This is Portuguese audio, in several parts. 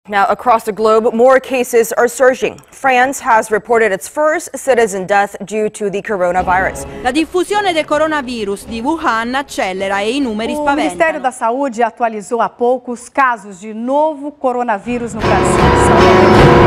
Now, across the globe, more cases are surging. France has reported its first citizen death due to the coronavirus. La diffusione del coronavirus di Wuhan accelera e i numeri spaventano. O Ministério da Saúde atualizou há pouco os casos de novo coronavírus no Brasil.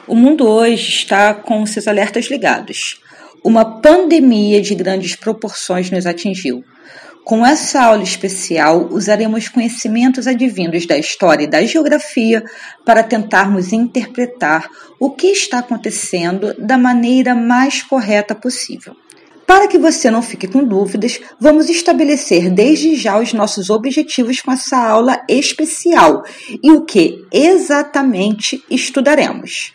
O mundo hoje está com seus alertas ligados. Uma pandemia de grandes proporções nos atingiu. Com essa aula especial, usaremos conhecimentos advindos da história e da geografia para tentarmos interpretar o que está acontecendo da maneira mais correta possível. Para que você não fique com dúvidas, vamos estabelecer desde já os nossos objetivos com essa aula especial e o que exatamente estudaremos.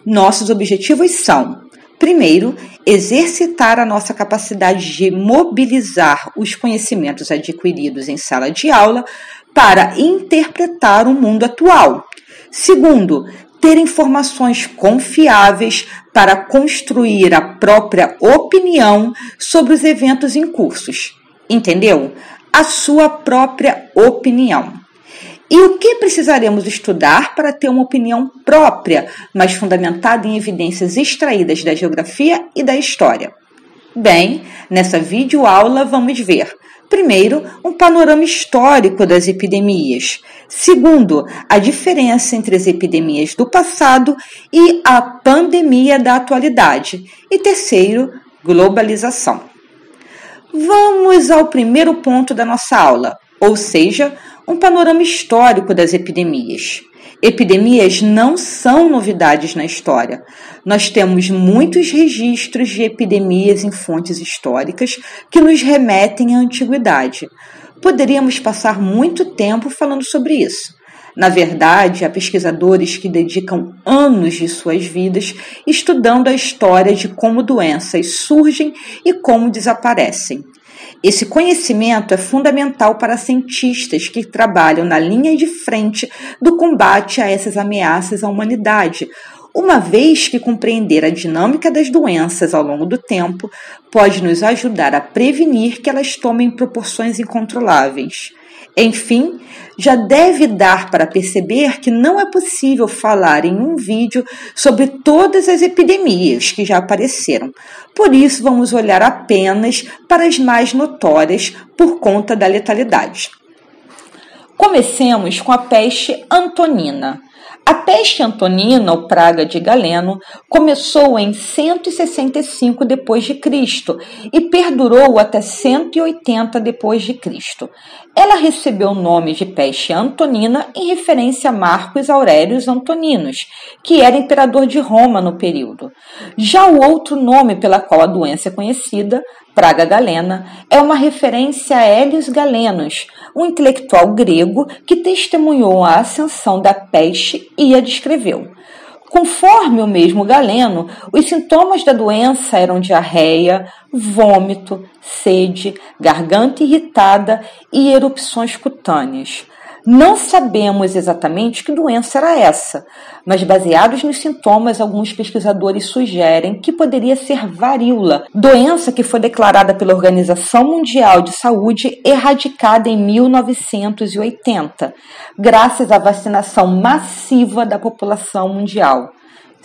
Nossos objetivos são, primeiro, exercitar a nossa capacidade de mobilizar os conhecimentos adquiridos em sala de aula para interpretar o mundo atual. Segundo, ter informações confiáveis para construir a própria opinião sobre os eventos em cursos. Entendeu? A sua própria opinião. E o que precisaremos estudar para ter uma opinião própria, mas fundamentada em evidências extraídas da geografia e da história? Bem, nessa videoaula vamos ver, primeiro, um panorama histórico das epidemias. Segundo, a diferença entre as epidemias do passado e a pandemia da atualidade. E terceiro, globalização. Vamos ao primeiro ponto da nossa aula, ou seja, um panorama histórico das epidemias. Epidemias não são novidades na história. Nós temos muitos registros de epidemias em fontes históricas que nos remetem à antiguidade. Poderíamos passar muito tempo falando sobre isso. Na verdade, há pesquisadores que dedicam anos de suas vidas estudando a história de como doenças surgem e como desaparecem. Esse conhecimento é fundamental para cientistas que trabalham na linha de frente do combate a essas ameaças à humanidade, uma vez que compreender a dinâmica das doenças ao longo do tempo pode nos ajudar a prevenir que elas tomem proporções incontroláveis. Enfim, já deve dar para perceber que não é possível falar em um vídeo sobre todas as epidemias que já apareceram. Por isso, vamos olhar apenas para as mais notórias por conta da letalidade. Comecemos com a peste antonina. A peste antonina, ou praga de Galeno, começou em 165 d.C. e perdurou até 180 d.C. Ela recebeu o nome de peste antonina em referência a Marcos Aurelius Antoninos, que era imperador de Roma no período. Já o outro nome pela qual a doença é conhecida, praga galena, é uma referência a Hélios Galenos, um intelectual grego que testemunhou a ascensão da peste e a descreveu. Conforme o mesmo Galeno, os sintomas da doença eram diarreia, vômito, sede, garganta irritada e erupções cutâneas. Não sabemos exatamente que doença era essa, mas baseados nos sintomas, alguns pesquisadores sugerem que poderia ser varíola, doença que foi declarada pela Organização Mundial de Saúde erradicada em 1980, graças à vacinação massiva da população mundial.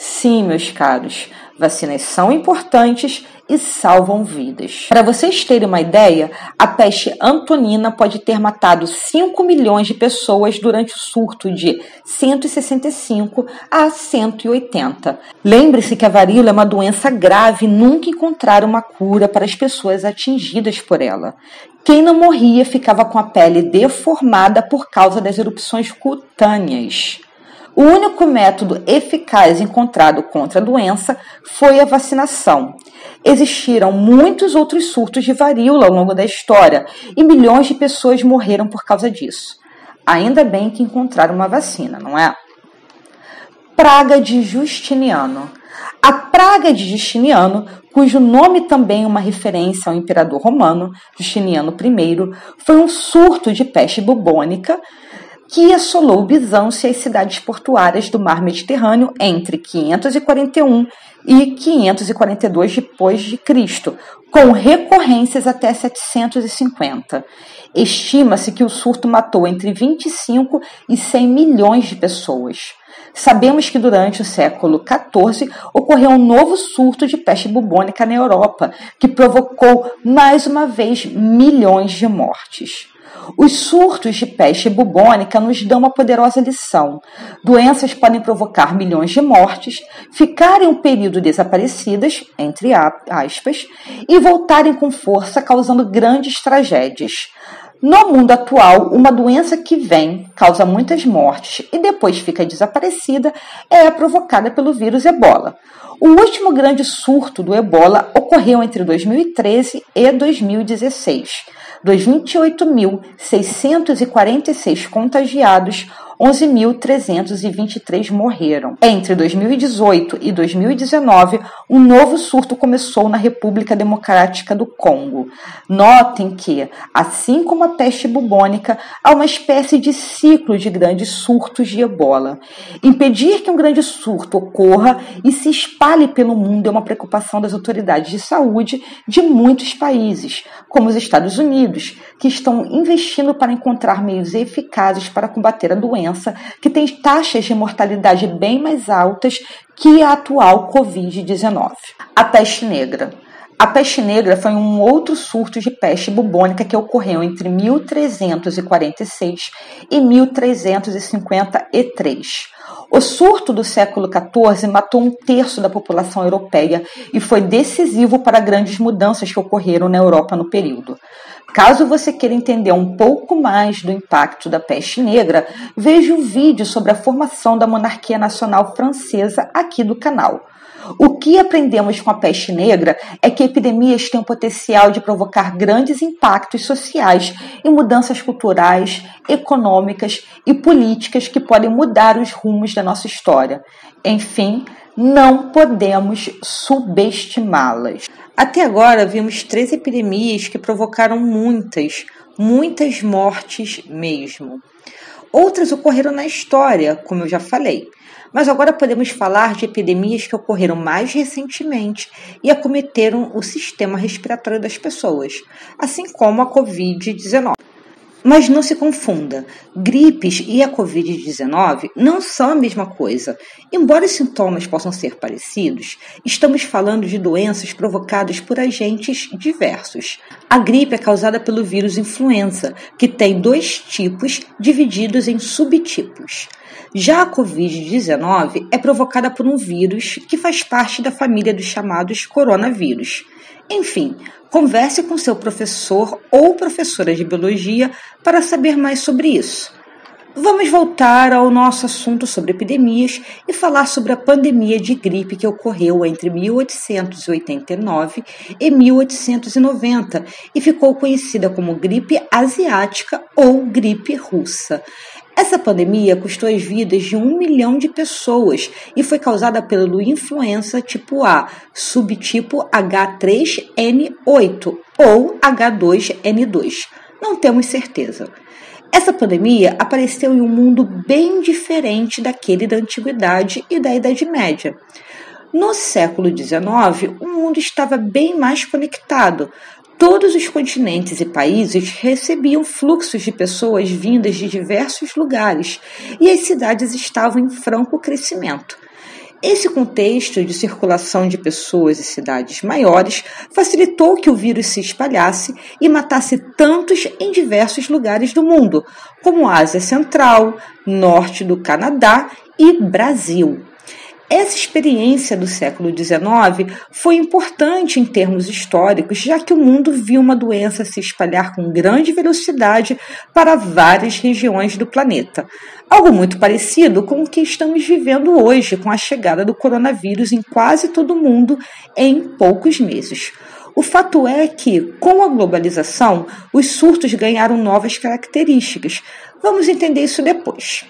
Sim, meus caros, vacinas são importantes e salvam vidas. Para vocês terem uma ideia, a peste antonina pode ter matado 5 milhões de pessoas durante o surto de 165 a 180. Lembre-se que a varíola é uma doença grave e nunca encontraram uma cura para as pessoas atingidas por ela. Quem não morria ficava com a pele deformada por causa das erupções cutâneas. O único método eficaz encontrado contra a doença foi a vacinação. Existiram muitos outros surtos de varíola ao longo da história e milhões de pessoas morreram por causa disso. Ainda bem que encontraram uma vacina, não é? Praga de Justiniano. A praga de Justiniano, cujo nome também é uma referência ao imperador romano, Justiniano I, foi um surto de peste bubônica que assolou Bizâncio e as cidades portuárias do mar Mediterrâneo entre 541 e 542 d.C., com recorrências até 750. Estima-se que o surto matou entre 25 e 100 milhões de pessoas. Sabemos que durante o século XIV ocorreu um novo surto de peste bubônica na Europa, que provocou mais uma vez milhões de mortes. Os surtos de peste bubônica nos dão uma poderosa lição. Doenças podem provocar milhões de mortes, ficarem um período desaparecidas, entre aspas, e voltarem com força, causando grandes tragédias. No mundo atual, uma doença que vem, causa muitas mortes e depois fica desaparecida é a provocada pelo vírus Ebola. O último grande surto do Ebola ocorreu entre 2013 e 2016. Dos 28.646 contagiados, 11.323 morreram. Entre 2018 e 2019, um novo surto começou na República Democrática do Congo. Notem que, assim como a peste bubônica, há uma espécie de ciclo de grandes surtos de ebola. Impedir que um grande surto ocorra e se espalhe pelo mundo é uma preocupação das autoridades de saúde de muitos países, como os Estados Unidos, que estão investindo para encontrar meios eficazes para combater a doença, que tem taxas de mortalidade bem mais altas que a atual Covid-19. A peste negra. A peste negra foi um outro surto de peste bubônica que ocorreu entre 1346 e 1353. O surto do século XIV matou 1/3 da população europeia e foi decisivo para grandes mudanças que ocorreram na Europa no período. Caso você queira entender um pouco mais do impacto da peste negra, veja o vídeo sobre a formação da monarquia nacional francesa aqui do canal. O que aprendemos com a peste negra é que epidemias têm o potencial de provocar grandes impactos sociais e mudanças culturais, econômicas e políticas que podem mudar os rumos da nossa história. Enfim, não podemos subestimá-las. Até agora, vimos 3 epidemias que provocaram muitas mortes mesmo. Outras ocorreram na história, como eu já falei. Mas agora podemos falar de epidemias que ocorreram mais recentemente e acometeram o sistema respiratório das pessoas, assim como a Covid-19. Mas não se confunda, gripes e a Covid-19 não são a mesma coisa. Embora os sintomas possam ser parecidos, estamos falando de doenças provocadas por agentes diversos. A gripe é causada pelo vírus influenza, que tem 2 tipos divididos em subtipos. Já a Covid-19 é provocada por um vírus que faz parte da família dos chamados coronavírus. Enfim, converse com seu professor ou professora de biologia para saber mais sobre isso. Vamos voltar ao nosso assunto sobre epidemias e falar sobre a pandemia de gripe que ocorreu entre 1889 e 1890 e ficou conhecida como gripe asiática ou gripe russa. Essa pandemia custou as vidas de 1 milhão de pessoas e foi causada pelo influenza tipo A, subtipo H3N8 ou H2N2. Não temos certeza. Essa pandemia apareceu em um mundo bem diferente daquele da Antiguidade e da Idade Média. No século XIX, o mundo estava bem mais conectado. Todos os continentes e países recebiam fluxos de pessoas vindas de diversos lugares e as cidades estavam em franco crescimento. Esse contexto de circulação de pessoas em cidades maiores facilitou que o vírus se espalhasse e matasse tantos em diversos lugares do mundo, como Ásia Central, Norte do Canadá e Brasil. Essa experiência do século XIX foi importante em termos históricos, já que o mundo viu uma doença se espalhar com grande velocidade para várias regiões do planeta. Algo muito parecido com o que estamos vivendo hoje, com a chegada do coronavírus em quase todo o mundo em poucos meses. O fato é que, com a globalização, os surtos ganharam novas características. Vamos entender isso depois.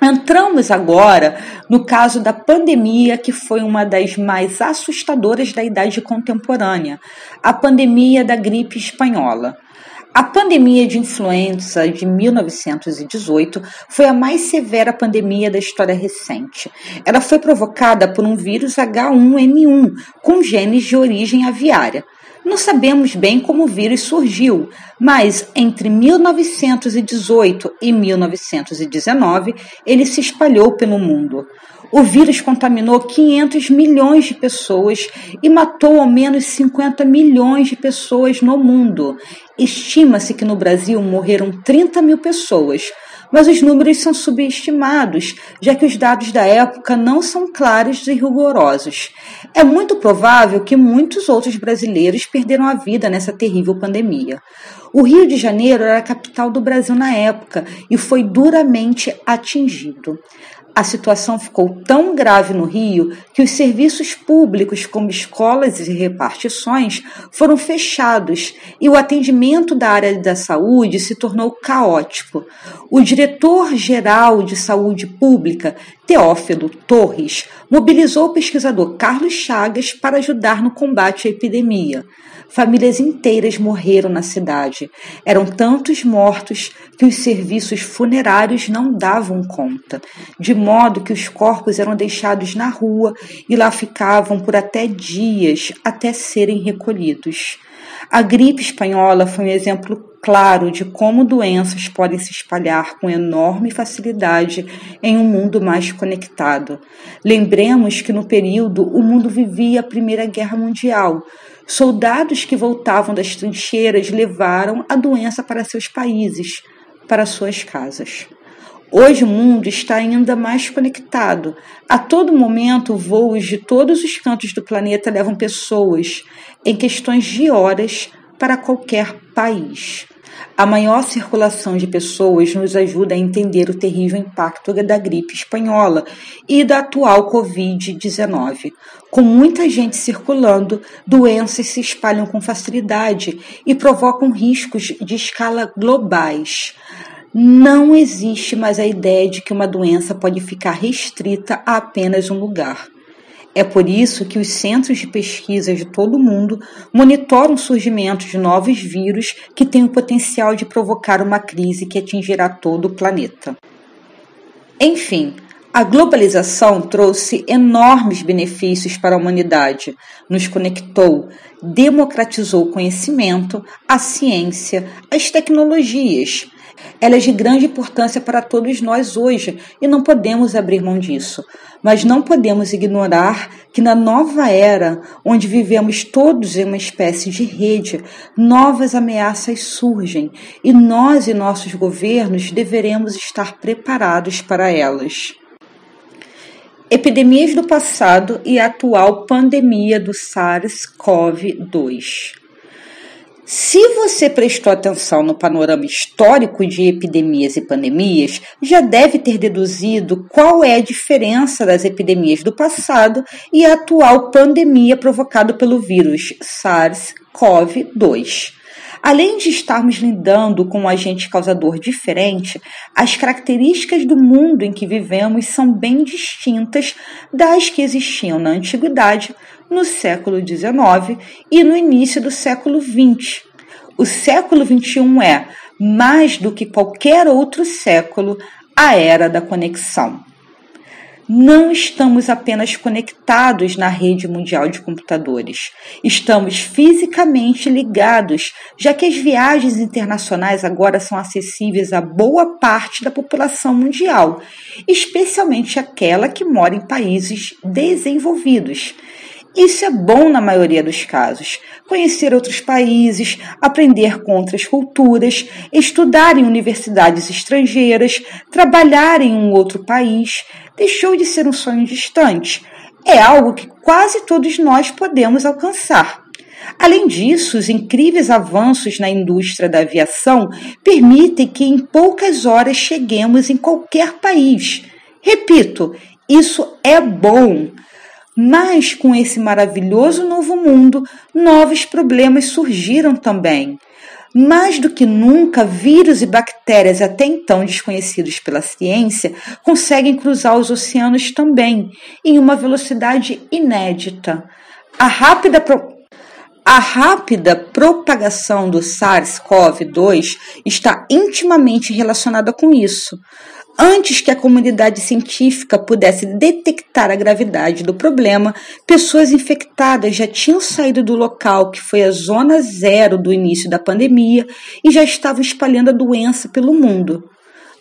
Entramos agora no caso da pandemia, que foi uma das mais assustadoras da idade contemporânea, a pandemia da gripe espanhola. A pandemia de influenza de 1918 foi a mais severa pandemia da história recente. Ela foi provocada por um vírus H1N1 com genes de origem aviária. Não sabemos bem como o vírus surgiu, mas entre 1918 e 1919 ele se espalhou pelo mundo. O vírus contaminou 500 milhões de pessoas e matou ao menos 50 milhões de pessoas no mundo. Estima-se que no Brasil morreram 30 mil pessoas, mas os números são subestimados, já que os dados da época não são claros e rigorosos. É muito provável que muitos outros brasileiros perderam a vida nessa terrível pandemia. O Rio de Janeiro era a capital do Brasil na época e foi duramente atingido. A situação ficou tão grave no Rio que os serviços públicos, como escolas e repartições, foram fechados e o atendimento da área da saúde se tornou caótico. O diretor-geral de saúde pública, Teófilo Torres, mobilizou o pesquisador Carlos Chagas para ajudar no combate à epidemia. Famílias inteiras morreram na cidade. Eram tantos mortos que os serviços funerários não davam conta, de modo que os corpos eram deixados na rua e lá ficavam por até dias até serem recolhidos. A gripe espanhola foi um exemplo claro de como doenças podem se espalhar com enorme facilidade em um mundo mais conectado. Lembremos que no período o mundo vivia a Primeira Guerra Mundial. Soldados que voltavam das trincheiras levaram a doença para seus países, para suas casas. Hoje o mundo está ainda mais conectado. A todo momento, voos de todos os cantos do planeta levam pessoas, em questões de horas, para qualquer país. A maior circulação de pessoas nos ajuda a entender o terrível impacto da gripe espanhola e da atual Covid-19. Com muita gente circulando, doenças se espalham com facilidade e provocam riscos de escala globais. Não existe mais a ideia de que uma doença pode ficar restrita a apenas um lugar. É por isso que os centros de pesquisa de todo o mundo monitoram o surgimento de novos vírus que têm o potencial de provocar uma crise que atingirá todo o planeta. Enfim, a globalização trouxe enormes benefícios para a humanidade, nos conectou, democratizou o conhecimento, a ciência, as tecnologias. Ela é de grande importância para todos nós hoje e não podemos abrir mão disso. Mas não podemos ignorar que na nova era, onde vivemos todos em uma espécie de rede, novas ameaças surgem e nós e nossos governos deveremos estar preparados para elas. Epidemias do passado e a atual pandemia do SARS-CoV-2. Se você prestou atenção no panorama histórico de epidemias e pandemias, já deve ter deduzido qual é a diferença das epidemias do passado e a atual pandemia provocada pelo vírus SARS-CoV-2. Além de estarmos lidando com um agente causador diferente, as características do mundo em que vivemos são bem distintas das que existiam na antiguidade, no século XIX e no início do século XX. O século XXI é, mais do que qualquer outro século, a era da conexão. Não estamos apenas conectados na rede mundial de computadores. Estamos fisicamente ligados, já que as viagens internacionais agora são acessíveis a boa parte da população mundial, especialmente aquela que mora em países desenvolvidos. Isso é bom na maioria dos casos. Conhecer outros países, aprender com outras culturas, estudar em universidades estrangeiras, trabalhar em um outro país, deixou de ser um sonho distante. É algo que quase todos nós podemos alcançar. Além disso, os incríveis avanços na indústria da aviação permitem que em poucas horas cheguemos em qualquer país. Repito, isso é bom. Mas com esse maravilhoso novo mundo, novos problemas surgiram também. Mais do que nunca, vírus e bactérias até então desconhecidos pela ciência conseguem cruzar os oceanos também, em uma velocidade inédita. A rápida propagação do SARS-CoV-2 está intimamente relacionada com isso. Antes que a comunidade científica pudesse detectar a gravidade do problema, pessoas infectadas já tinham saído do local que foi a zona zero do início da pandemia e já estavam espalhando a doença pelo mundo.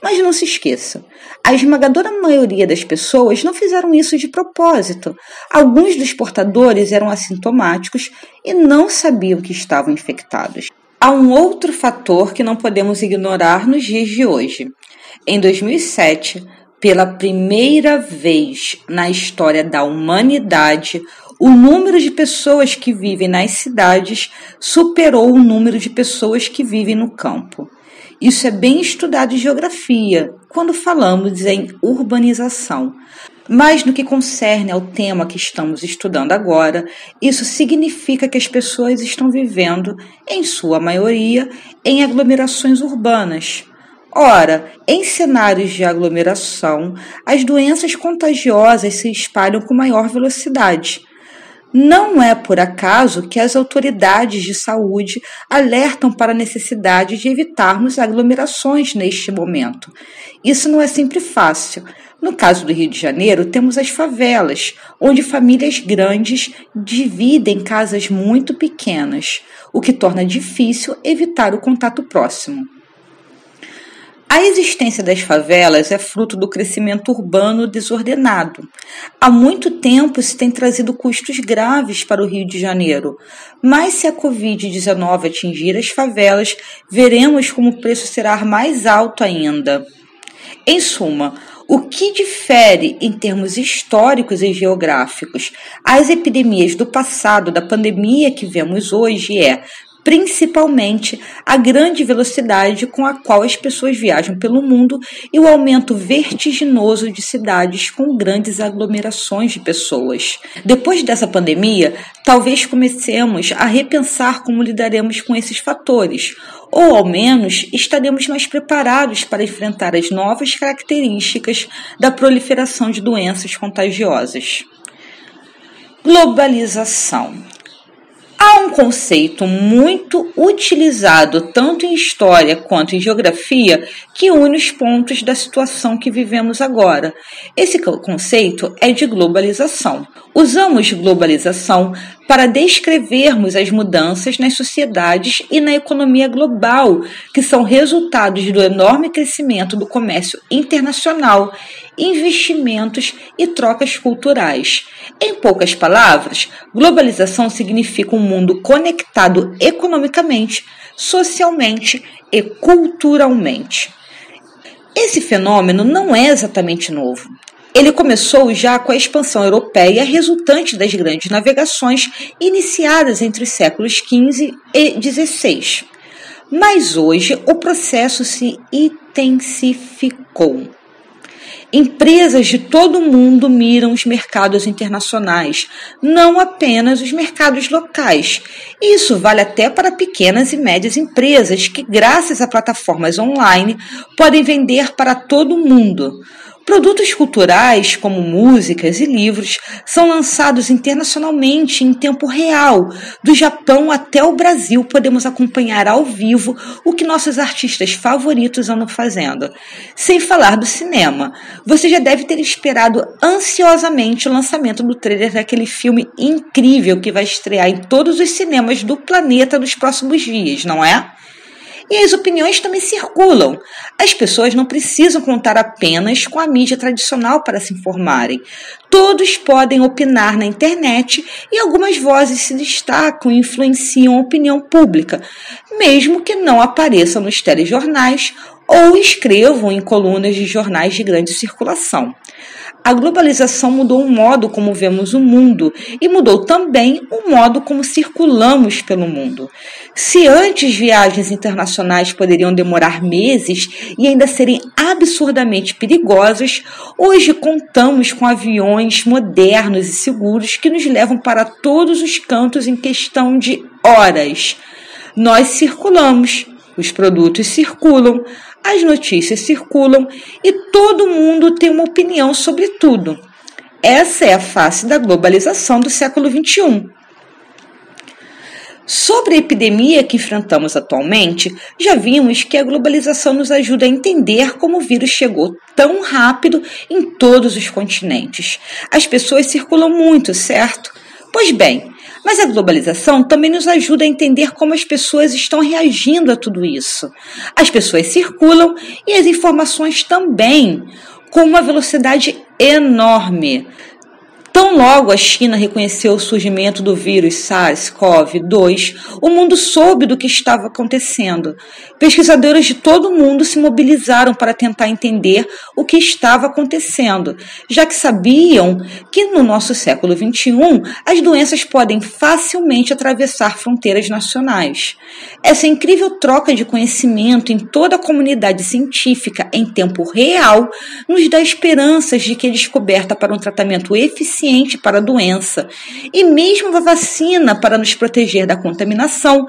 Mas não se esqueça, a esmagadora maioria das pessoas não fizeram isso de propósito. Alguns dos portadores eram assintomáticos e não sabiam que estavam infectados. Há um outro fator que não podemos ignorar nos dias de hoje. Em 2007, pela primeira vez na história da humanidade, o número de pessoas que vivem nas cidades superou o número de pessoas que vivem no campo. Isso é bem estudado em geografia, quando falamos em urbanização. Mas no que concerne ao tema que estamos estudando agora, isso significa que as pessoas estão vivendo, em sua maioria, em aglomerações urbanas. Ora, em cenários de aglomeração, as doenças contagiosas se espalham com maior velocidade. Não é por acaso que as autoridades de saúde alertam para a necessidade de evitarmos aglomerações neste momento. Isso não é sempre fácil. No caso do Rio de Janeiro, temos as favelas, onde famílias grandes dividem casas muito pequenas, o que torna difícil evitar o contato próximo. A existência das favelas é fruto do crescimento urbano desordenado. Há muito tempo se tem trazido custos graves para o Rio de Janeiro, mas se a Covid-19 atingir as favelas, veremos como o preço será mais alto ainda. Em suma, o que difere em termos históricos e geográficos as epidemias do passado da pandemia que vemos hoje é, principalmente, a grande velocidade com a qual as pessoas viajam pelo mundo e o aumento vertiginoso de cidades com grandes aglomerações de pessoas. Depois dessa pandemia, talvez comecemos a repensar como lidaremos com esses fatores, ou ao menos estaremos mais preparados para enfrentar as novas características da proliferação de doenças contagiosas. Globalização. Há um conceito muito utilizado tanto em história quanto em geografia que une os pontos da situação que vivemos agora. Esse conceito é de globalização. Usamos globalização para descrevermos as mudanças nas sociedades e na economia global, que são resultados do enorme crescimento do comércio internacional, investimentos e trocas culturais. Em poucas palavras, globalização significa um mundo conectado economicamente, socialmente e culturalmente. Esse fenômeno não é exatamente novo. Ele começou já com a expansão europeia resultante das grandes navegações iniciadas entre os séculos XV e XVI. Mas hoje o processo se intensificou. Empresas de todo o mundo miram os mercados internacionais, não apenas os mercados locais. Isso vale até para pequenas e médias empresas que, graças a plataformas online, podem vender para todo o mundo. Produtos culturais, como músicas e livros, são lançados internacionalmente em tempo real. Do Japão até o Brasil, podemos acompanhar ao vivo o que nossos artistas favoritos andam fazendo. Sem falar do cinema, você já deve ter esperado ansiosamente o lançamento do trailer daquele filme incrível que vai estrear em todos os cinemas do planeta nos próximos dias, não é? E as opiniões também circulam. As pessoas não precisam contar apenas com a mídia tradicional para se informarem. Todos podem opinar na internet e algumas vozes se destacam e influenciam a opinião pública, mesmo que não apareçam nos telejornais ou escrevam em colunas de jornais de grande circulação. A globalização mudou o modo como vemos o mundo e mudou também o modo como circulamos pelo mundo. Se antes viagens internacionais poderiam demorar meses e ainda serem absurdamente perigosas, hoje contamos com aviões modernos e seguros que nos levam para todos os cantos em questão de horas. Nós circulamos, os produtos circulam, as notícias circulam e todo mundo tem uma opinião sobre tudo. Essa é a face da globalização do século XXI. Sobre a epidemia que enfrentamos atualmente, já vimos que a globalização nos ajuda a entender como o vírus chegou tão rápido em todos os continentes. As pessoas circulam muito, certo? Pois bem, mas a globalização também nos ajuda a entender como as pessoas estão reagindo a tudo isso. As pessoas circulam e as informações também, com uma velocidade enorme. Tão logo a China reconheceu o surgimento do vírus SARS-CoV-2, o mundo soube do que estava acontecendo. Pesquisadores de todo o mundo se mobilizaram para tentar entender o que estava acontecendo, já que sabiam que no nosso século XXI as doenças podem facilmente atravessar fronteiras nacionais. Essa incrível troca de conhecimento em toda a comunidade científica em tempo real nos dá esperanças de que a descoberta para um tratamento eficiente para a doença e mesmo a vacina para nos proteger da contaminação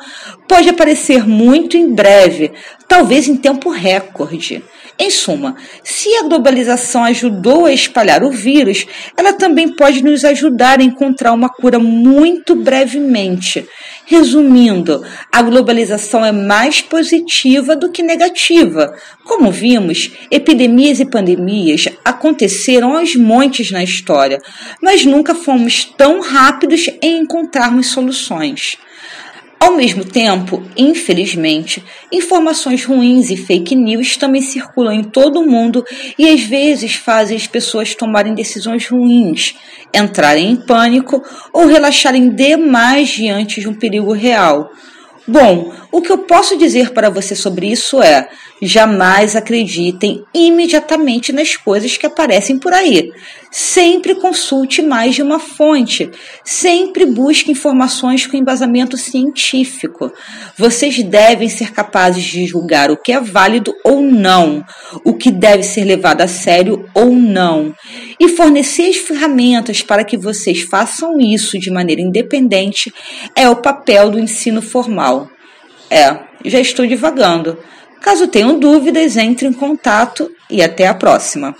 pode aparecer muito em breve, talvez em tempo recorde. Em suma, se a globalização ajudou a espalhar o vírus, ela também pode nos ajudar a encontrar uma cura muito brevemente. Resumindo, a globalização é mais positiva do que negativa. Como vimos, epidemias e pandemias aconteceram aos montes na história, mas nunca fomos tão rápidos em encontrarmos soluções. Ao mesmo tempo, infelizmente, informações ruins e fake news também circulam em todo o mundo e às vezes fazem as pessoas tomarem decisões ruins, entrarem em pânico ou relaxarem demais diante de um perigo real. Bom, o que eu posso dizer para você sobre isso é: jamais acreditem imediatamente nas coisas que aparecem por aí. Sempre consulte mais de uma fonte. Sempre busque informações com embasamento científico. Vocês devem ser capazes de julgar o que é válido ou não, o que deve ser levado a sério ou não, e fornecer as ferramentas para que vocês façam isso de maneira independente é o papel do ensino formal. Já estou divagando. Caso tenham dúvidas, entre em contato e até a próxima.